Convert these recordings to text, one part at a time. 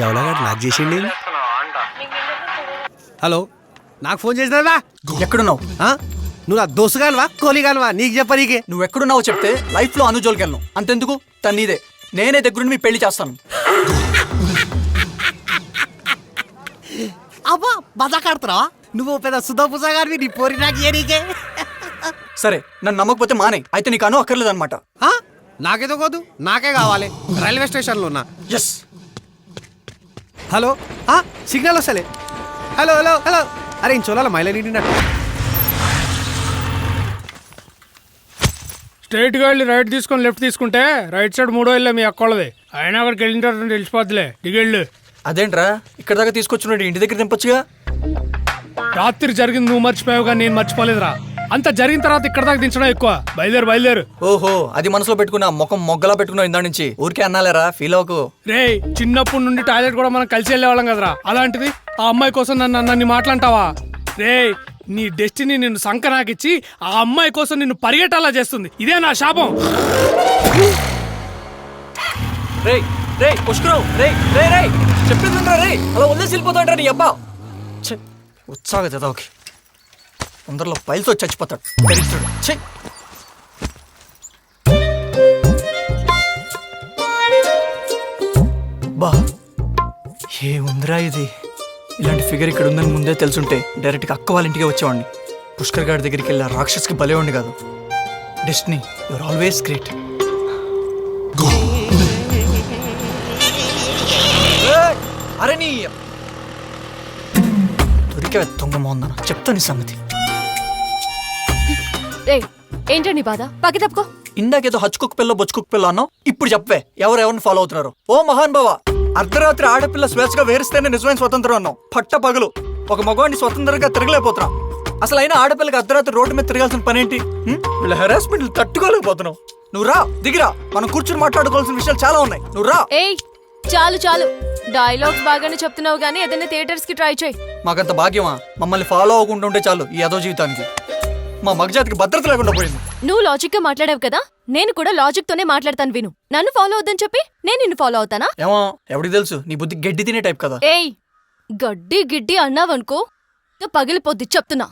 ఎవలాగాడు lock చేసిండి. Hello, నాకు phone చేసినావా? ఎక్కడున్నావు? నువ్వు నా దోసుగానువా కోలిగానువా? నీకు చెప్పనీకే. నువ్వు ఎక్కడున్నావు చెప్తే లైఫ్ లో అనుజోలికి వెళ్ళను. అంతెందుకు, తను నీదే. నేనే దగ్గరుండి మీ పెళ్లి చేస్తాను. అబ్బా మజా కాడుతున్నావా? నువ్వు పెద్ద సుధా గారివి, నీ పోరి నాకు ఏ నీకే. సరే, నన్ను నమ్మకపోతే మానే. అయితే నీకు అను అక్కర్లేదు అనమాట. నాకేదో కోదు, నాకే కావాలి. రైల్వే స్టేషన్లో ఉన్నా. ఎస్. హలో, సిగ్నల్ వస్తలే. Hello hello hello. అరే ఇంక చూడాలి మైలేజ్ నిండినట్టు. స్ట్రైట్గా వెళ్ళి రైట్ తీసుకొని లెఫ్ట్ తీసుకుంటే రైట్ సైడ్ 3వ ఇల్లే మీ అక్కోళ్ళది. అయినా అక్కడికి వెళ్ళిన తర్వాత తెలిసిపోద్దులే. దిగెళ్ళు. అదేంట్రా ఇక్కడ దాకా తీసుకొచ్చున్నాడు, ఇంటి దగ్గర దింపొచ్చుగా. రాత్రి జరిగింది నువ్వు మర్చిపోయావుగా, నేను మర్చిపోలేదురా. అంత జరిగిన తర్వాత ఇక్కడ దాకా దించడం ఎక్కువ. బయలుదేరు బయలుదేరు. ఓహో, అది మనసులో పెట్టుకున్నా, ముఖం మొగ్గలా పెట్టుకున్నావు ఇందా నుంచి. ఊరికే అన్నాలేరా, ఫీల్ అవ్వకు. రే, చిన్నప్పటి నుండి టాయిలెట్ కూడా మనం కలిసి వెళ్ళేవాళ్ళం కదరా. అలాంటిది ఆ అమ్మాయి కోసం నన్ను మాట్లాంటావా? రే, నీ డెస్టినీ నిన్ను సంక నాకిచ్చి ఆ అమ్మాయి కోసం నిన్ను పరిగెట్టాలా చేస్తుంది. ఇదే నా శాపం. రే రే పుష్కరావు, రే రే రే చెప్పేది రే. అలా వదిలేసి వెళ్ళిపోతాంట్రా నీ అబ్బా. ఉత్సాహ చదవకి అందరిలో పైలతో చచ్చిపోతాడు దరిద్రుడు. ఛే, బా ఏముందిరా ఇది. ఇలాంటి ఫిగర్ ఇక్కడ ఉందని ముందే తెలుసుంటే డైరెక్ట్గా అక్క వాళ్ళ ఇంటికి వచ్చేవాడిని. పుష్కర్ గారి దగ్గరికి వెళ్ళి రాక్షస్కి బలేవాడిని కాదు. Destiny, your always great. అరే నీ దొరికే దొంగ మోందన, చెప్తాను ఈ సంగతి. ఏంటండి బాధ? పక్క తప్పుకో. ఇందాకేదో హచ్చుకుక్క పిల్ల బొచ్చుకుక్క పిల్ల అన్నావు, ఇప్పుడు చెప్పవే ఎవరెవరిని ఫాలో అవుతున్నారు. ఓ మహాన్ బావ, అర్ధరాత్రి ఆడపిల్ల స్వేచ్ఛగా వేరిస్తేనే నిజమైన స్వతంత్రం అన్నావు. పట్ట పగలు ఒక మగవాడిని స్వతంత్రంగా తిరగలేకపోతున్నావు. అసలు అయినా ఆడపిల్లకి అర్ధరాత్రి రోడ్డు మీద తిరగాల్సిన పనేంటి? వీళ్ళ హెరాస్మెంట్లు తట్టుకోలేకపోతున్నావు. నువ్వు రా, దిగిరా, మనం కూర్చుని మాట్లాడుకోవాల్సిన విషయాలు చాలా ఉన్నాయి. నువ్వు రా. ఏయ్ చాలు చాలు, డైలాగ్స్ బాగానే చెప్తున్నావు గానీ ఏదైనా థియేటర్స్ కి ట్రై చేయి. మాకంత భాగ్యమా? మమ్మల్ని ఫాలో అవ్వకుండా ఉంటే చాలు ఈ అదో జీవితానికి. మా మగజాతికి భద్రత లేకుండా పోయింది. నువ్వు లాజిక్ గా మాట్లాడావు కదా, నేను కూడా లాజిక్ తోనే మాట్లాడతాను. విను, నన్ను ఫాలో అవుద్దని చెప్పి నేను నిన్ను ఫాలో అవుతానా? ఏమో, ఎవరికి తెలుసు, నీ బుద్ధి గడ్డి తినే టైప్ కదా. ఏయ్, గడ్డి గిడ్డి అన్నావనుకో పగిలిపోద్ది చెప్తున్నా.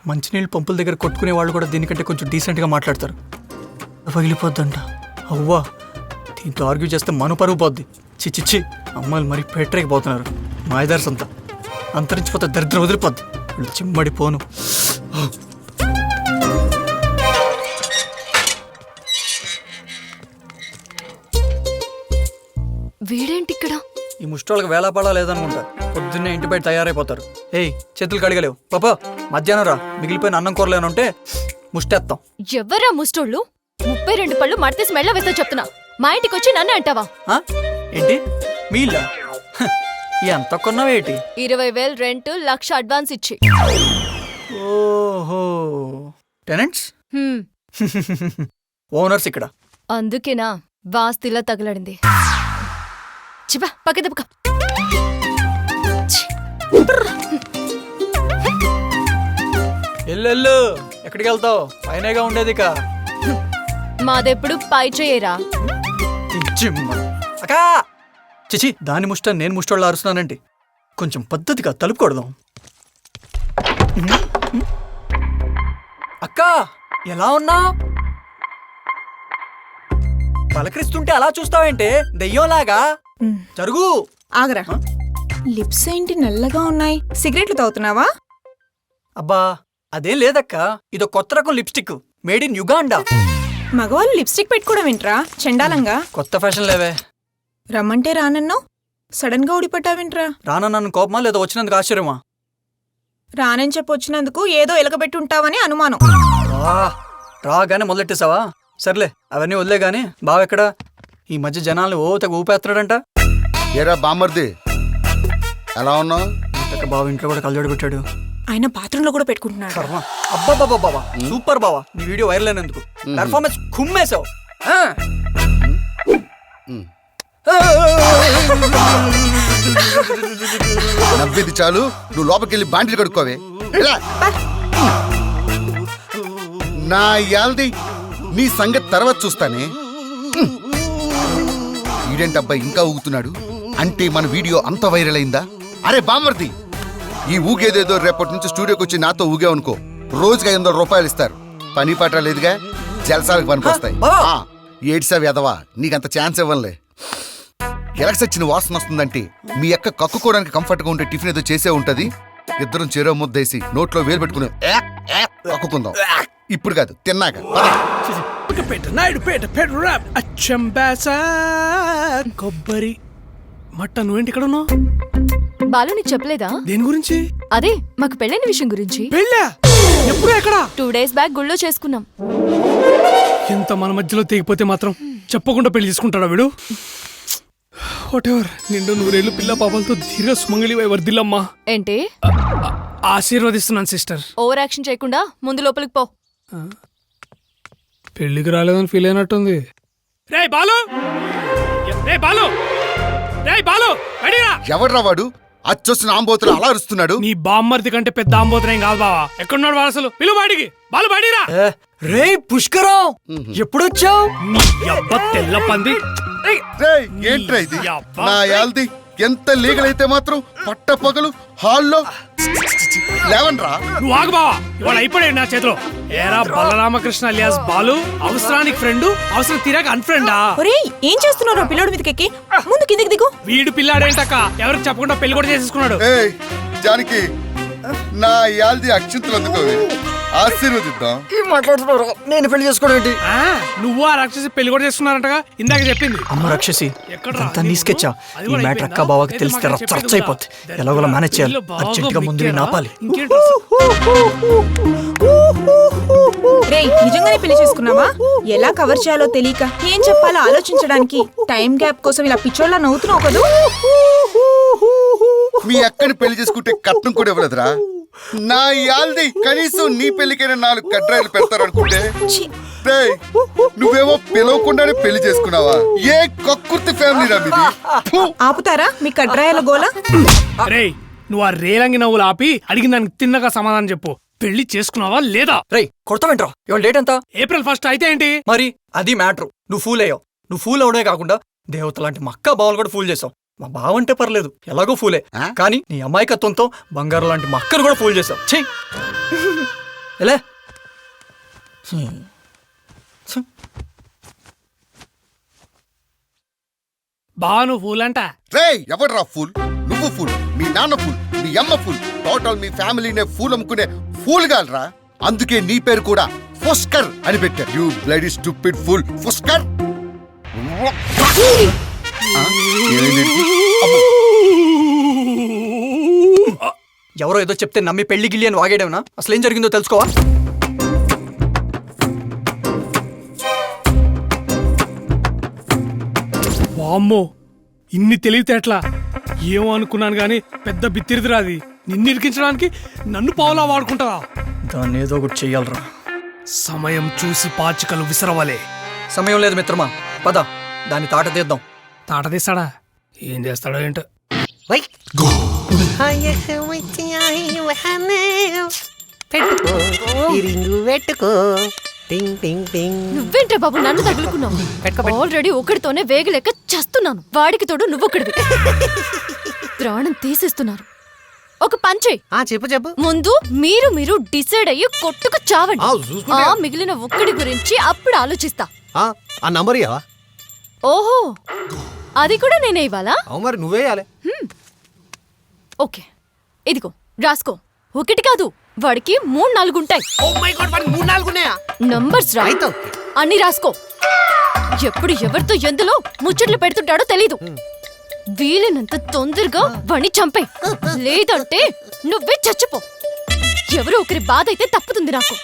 మంచినీళ్ళు పంపుల దగ్గర కొట్టుకునే వాళ్ళు కూడా దీనికంటే కొంచెం డీసెంట్ గా మాట్లాడతారు. పగిలిపోద్దంట. అవ్వా, దీంతో ఆర్గ్యూ చేస్తే మన పరుగు పోద్ది. చిచ్చిచ్చి, అమ్మాయిలు మరి పెట్టరేకపోతున్నారు. మాయదార్స్ అంతా అంతరించిపోతే దరిద్రం వదిలిపోద్ది. వీళ్ళు చిమ్మడిపోను. వీడేంటి ఇక్కడ? ఈ ముష్టోళ్ళకి వేళాపాడా లేదనుకుంటా. పొద్దున్నే ఇంటి బయట తయారైపోతారు. ఏయ్, చేతులు కడిగలేవు పాపా, మధ్యాహ్నం రా, మిగిలిపోయిన అన్నం కూరలేనుంటే ముష్టేస్తాం. ఎవరా ముస్టోళ్ళు? 32 పళ్ళు మడతీసి మెళ్ళ వేస్తా చెప్తున్నా. మా ఇంటికి వచ్చి నన్ను అంటావా? ఏంటి మీ ఇల్లా? ఎంత కొన్నావేటి? 20,000 రెంట్, 1,00,000 అడ్వాన్స్ ఇచ్చి. ఓహో, టెనెంట్స్ ఓనర్స్ ఇక్కడ. అందుకేనా వాస్తిలా తగలడింది. చిపా పక్క దెబ్బక. ఎల్లు, ఎక్కడికి వెళ్తావు? పైనగా ఉండేది ఇక. మాదెప్పుడు పై చేయరా. అక్కా చిచి, దాని ముష్ట నేను ముష్టోళ్ళు అరుస్తున్నానంటే కొంచెం పద్ధతిగా తలుపుకొడదాం. అక్కా ఎలా ఉన్నా? పలకరిస్తుంటే అలా చూస్తావేంటే దెయ్యంలాగా? జరుగు. ఆగరా, లిప్స్ ఏంటి నల్లగా ఉన్నాయి? సిగరెట్లు తాగుతున్నావా? అబ్బా అదేం లేదక్కా, ఇదో కొత్త రకం లిప్స్టిక్, మేడ్ ఇన్ యుగాండా. మగవాళ్ళు లిప్స్టిక్ పెట్టుకోవడం ఏంట్రా చండాలంగా? కొత్త ఫ్యాషన్ లేవే. రమ్మంటే రానన్నావు, సడన్ గా ఊడిపట్టావేంట్రా? రానన్నాను కోపమా లేదా వచ్చినందుకు ఆశ్చర్యమా? రానని చెప్పి వచ్చినందుకు ఏదో ఎలకబెట్టి ఉంటావని అనుమానం. రాగానే మొదలెట్టేసావా? సర్లే అవన్నీ వదిలే గాని, బావెక్కడా? ఈ మధ్య జనాలు ఓ తెగ ఊపేస్తున్నాడంట. ఏరా బామ్మర్ది, ఎలా ఉన్నావు? బావ ఇంట్లో కూడా కళ్ళజోడు పెట్టాడు. ఆయన బాత్రూంలో కూడా పెట్టుకుంటున్నాడు. అబ్బా బాబా, సూపర్ బావా, నీ వీడియో వైరల్ అయినందుకు పెర్ఫార్మెన్స్ కుమ్మేశావు. నవ్వేది చాలు, నువ్వు లోపలికెళ్ళి బాండిలు కడుక్కోవే. నా యాల్ది నీ సంగతి తర్వాత చూస్తానే. ఈడేంటబ్బాయి ఇంకా ఊగుతున్నాడు అంటే మన వీడియో అంత వైరల్ అయిందా? అరే బామర్ది, ఈ ఊగేదేదో రేపటి నుంచి స్టూడియోకి వచ్చి నాతో ఊగావనుకో రోజుకి 500 రూపాయలు ఇస్తారు. పని పాట లేదుగా, జలసాలకు పనికొస్తాయి. ఏడ్సావి ఎదవా, నీకంత ఛాన్స్ ఇవ్వనులే. ఎలక్స్ వచ్చిన వాసన వస్తుందంటే మీ అక్క కక్కుకోవడానికి కంఫర్ట్గా ఉంటే టిఫిన్ ఏదో చేసే ఉంటది. ఇద్దరం చెరో ముద్దేసి నోట్లో వేలు పెట్టుకుని కక్కుకుందాం. ఇప్పుడు కాదు, తిన్నాక. కొబ్బరి మట్ట నువ్వేంటి ఇక్కడ ఉన్నావు? బాలు నీకు చెప్పలేదా? దేని గురించి? అదే మాకు పెళ్ళైన విషయం గురించి. పెళ్ళా? ఎప్పుడు, ఎక్కడ? 2 days బ్యాక్ గుళ్ళో చేసుకున్నాం. ఇంత మన మధ్యలో తెగిపోతే మాత్రం చెప్పకుండా పెళ్లి చేసుకుంటాడా వీడు? వాటెవర్, నిండు 100 ఏళ్ళు పిల్ల పాపలతో ధీర సుమంగళి వర్దిల్లమ్మా. ఏంటి? ఆశీర్వదిస్తున్నాను సిస్టర్. ఓవర్ యాక్షన్ చేయకుండా ముందు లోపలికి పో. పెళ్లికి రాలేదని ఫీల్ అయినట్టుంది. రేయ్ బాలు, రేయ్ బాలు, రేయ్ బాలు, రెడీరా? ఎవడ్రా వాడు? అచ్చొస్తున్న ఆంబోతులు అలా అరుస్తున్నాడు. నీ బామ్మర్ది కంటే పెద్ద ఆంబోతులేం కాదు బావా. ఎక్కడున్నాడు వాడు అసలు? పిలువు బాడికి. బాలు బయటిరా. రే పుష్కరం, ఎప్పుడొచ్చావు? నీ అబ్బ తెల్ల పంది. రేయ్, ఏంట్రా ఇది? నా యాల్ది ఎంత లీగల్ అయితే మాత్రం పట్ట పగలు హాల్లో లేవన్రా. నువ్వు ఆగు బావా, ఇవాళ అయిపోయాడు నా చేతిలో. ఏరా బలరామకృష్ణ అలియాస్ బాలు, అవసరానికి ఫ్రెండ్, అవసరం తీరాక అన్ఫ్రెండా? ఒరేయ్, ఏం చేస్తున్నావు రా పిల్లోడి మీదకెక్కి? ముందు కిందికి దిగు. వీడు పిల్లాడేంటక్క, ఎవరికి చెప్పకుండా పెళ్లి కూడా చేసేసుకున్నాడు. ఏయ్ జానకి, నా యాల్ది అక్షంతలు అందుకోవి, ఆశీర్వదిద్దాం. మాట్లాడుతున్నారు, నేను పెళ్లి చేసుకోవడం. ఆ, నువ్వు ఆ రాక్షసి పెళ్లి కూడా చేసుకున్నారంటగా ఇందాక చెప్పింది. అమ్మ రాక్షసి, ఎక్కడ్రా? అంతా నీస్కెచ్చా. అది ఈ కూడా మ్యాటర్ అక్క అయిపోయిందా? బావకి అయితే తెలిస్తే మాకు రచ్చ చెప్పేది అయిపోద్ది. ఉందా? ఎలాగోలా మేనేజ్ చేయాలి. ఇల్లు బాగా అర్జెంట్ గా ముందు బిక్కేరా? ఆపాలి. ఇంకేంటి? రేయ్, నిజంగానే పెళ్లి చేసుకున్నావా? ఎలా కవర్ చేయాలో తెలియక ఏం చెప్పాలో ఆలోచించడానికి టైం గ్యాప్ కోసం ఇలా పిచ్చోళ్ళ నవ్వుతున్నావు కదూ. మీ అక్కని పెళ్లి చేసుకుంటే కట్నం కూడా ఇవ్వలేదురా. నా యాల్ది కనీసం నీ పెళ్లికైనా 4 కడ్రాయిలు పెడతారనుకుంటే, రేయ్ నువ్వేమో పిలవకుండానే పెళ్లి చేసుకున్నావా? ఏ కక్కుర్తి ఫ్యామిలీ రా మీది. ఫు. ఆపుతారా మీ కడ్రాయాల గోల? రేయ్, నువ్వు ఆ రేలంగి నవ్వులు ఆపి అడిగిన దానికి తిన్నగా సమాధానం చెప్పు. పెళ్లి చేసుకున్నావా లేదా? రేయ్ కొడతావేంట్రా? ఇవాళ డేట్ ఎంత? April 1st అయితే ఏంటి? మరి అది మ్యాటర్. నువ్వు ఫూల్ అయ్యావు. నువ్వు ఫూల్ అవడమే కాకుండా దేవత లాంటి మా అక్క బావలు కూడా ఫూల్ చేసావు. మా బావంటే పర్లేదు, ఎలాగో ఫూలే. కానీ నీ అమాయకత్వంతో బంగారు లాంటి మా అక్కను కూడా ఫూల్ చేసావు. చెయ్యి ఎలా? బావా నువ్వు ఫూల్ అంట. రేయ్ ఎవడ్రా ఫుల్? నువ్వు ఫుల్, మీ నాన్న ఫుల్, మీ అమ్మ ఫుల్, టోటల్ మీ ఫ్యామిలీనే ఫూల్ అమ్ముకునే ఫూల్ గాల్రా. అందుకే నీ పేరు కూడా ఫుస్కర్ అని పెట్టారు. యూ బ్లడీ స్టూపిడ్ ఫుల్ ఫుస్కర్. ఎవరో ఏదో చెప్తే నమ్మి పెళ్లి గిల్లి అని వాగేడేమనా? అసలు ఏం జరిగిందో తెలుసుకోవా? వామ్మో, ఇన్ని తెలివితేట్లా ఏమో అనుకున్నాను గాని పెద్ద బిత్తిరిదిరా అది. నిన్ను ఇరికించడానికి నన్ను పావులా వాడుకుంటావా? దాన్ని ఏదో ఒకటి చెయ్యాలరా. సమయం చూసి పాచికలు విసరవలే. సమయం లేదు మిత్రమా, పద దాన్ని తాట తీద్దాం. తాట తీస్తాడా? ఏం చేస్తాడో ఏంటో. పెట్టుకో ఈ రింగు పెట్టుకో. టింగ్ టింగ్ టింగ్. నువ్వేంటే బాబు నన్ను తగులుకున్నావు? ఆల్రెడీ ఒకటితోనే వేగలేక చస్తున్నాను. వాడికి తోడు నువ్వొకడివి. ప్రాణం తీసేస్తున్నారు. ఒక పంచే. చెప్పు చెప్పు. ముందు మీరు డిసైడ్ అయ్యి కొట్టుకు చావండి. ఆ మిగిలిన ఒక్కడి గురించి అప్పుడు ఆలోచిస్తా. ఆ నంబర్ ఇవ్వవా? ఓహో, అది కూడా నేనే ఇవ్వాలా? అవు మరి నువ్వేయాలి. ఓకే, ఇదిగో రాసుకో. ఒకటి కాదు, వాడికి 3-4 ఉంటాయి. నంబర్స్ రా, అన్ని రాసుకో. ఎప్పుడు ఎవరితో ఎందులో ముచ్చట్లు పెడుతుంటాడో తెలీదు. వీలైనంత తొందరగా వాణ్ణి చంపే, లేదంటే నువ్వే చచ్చిపో. ఎవరో ఒకరి బాధ అయితే తప్పుతుంది నాకు.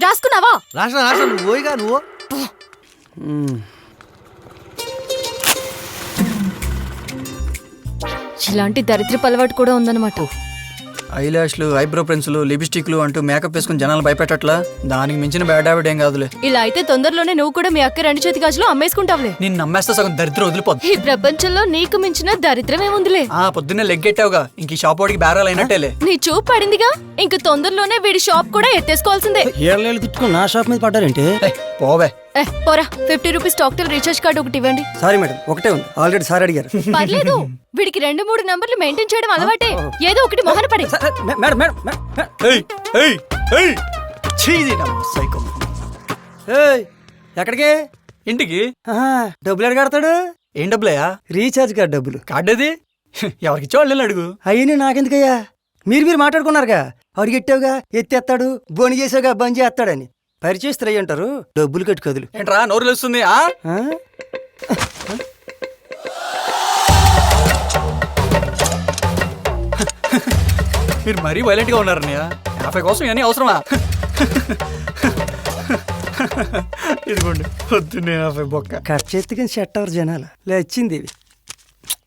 రాసుకున్నావా? రాసిన నువ్వుగా నువ్వు. ఇలాంటి దరిద్రపు అలవాటు కూడా ఉందన్నమాట. ఐలాష్లు, ఐబ్రో పెన్సిల్, లిప్స్టిక్లు అంటూ మేకప్ వేసుకుని జనాలు భయపెట్టట్లా. దానికి మించిన బ్యాడ్ హ్యాబిట్ ఏం కాదులే. ఇలా అయితే తొందరలోనే నువ్వు కూడా మీ అక్క 2 చేతి గాజులు అమ్మేసుకుంటావులే. నేను నమ్మేస్తే సగం దరిద్రం వదిలిపోద్ది. ఈ ప్రపంచంలో నీకు మించిన దరిద్రం ఏముందిలే. పొద్దున్నే లెగ్గెట్టావుగా, ఇంక ఈ షాప్ వాడికి బేరాలు అయినట్టేలే. నీ చూపు పడిందిగా, ఇంక తొందరలోనే వీడి షాప్ కూడా ఎత్తేసుకోవాల్సిందే. ఏళ్ళు తిట్టుకుని నా షాప్ మీద పడ్డారేంటి? పోవే, పోరా 50 రూపీస్ టాక్టల్ రీఛార్జ్ కార్డు ఒకటి ఇవ్వండి. సారీ మేడం, ఒకటే ఉంది, ఆల్రెడీ సార్ అడిగారు. పర్లేదు, వీడికి 2-3 నంబర్లు మెయింటైన్ చేయడం అలవాటే. ఏదో ఒకటి మొహన పడే. Madam madam madam. ఏయ్ ఏయ్ ఏయ్ చీది నా సైకో. ఏయ్, ఎక్కడికి? ఇంటికి. డబ్బులు ఎడగడతాడు? ఏం డబ్బులయ్యా? రీఛార్జ్ కార్డు డబ్బులు. కార్డు అది ఎవరికి ఇచ్చేవాళ్ళు అడుగు. అయ్యి నాకెందుకయ్యా? మీరు మాట్లాడుకున్నారుగా, అడిగెట్టావుగా, ఎత్తేస్తాడు, బోని చేసావుగా, బంద్ చేస్తాడని. పరిచయస్తులు అయ్యి అంటారు, డబ్బులు కట్టు కదులు. ఏంట్రా నోరు లేస్తుంది? మీరు మరీ వైలెంట్ గా ఉన్నారన్నయ్య. 50 కోసం ఇవన్నీ అవసరమా? ఇదిగోండి పొద్దున్నే 50 బొక్క. ఖర్చు ఎత్తుకుని సెట్ అవర్ జనాలు లేచింది ఇవి.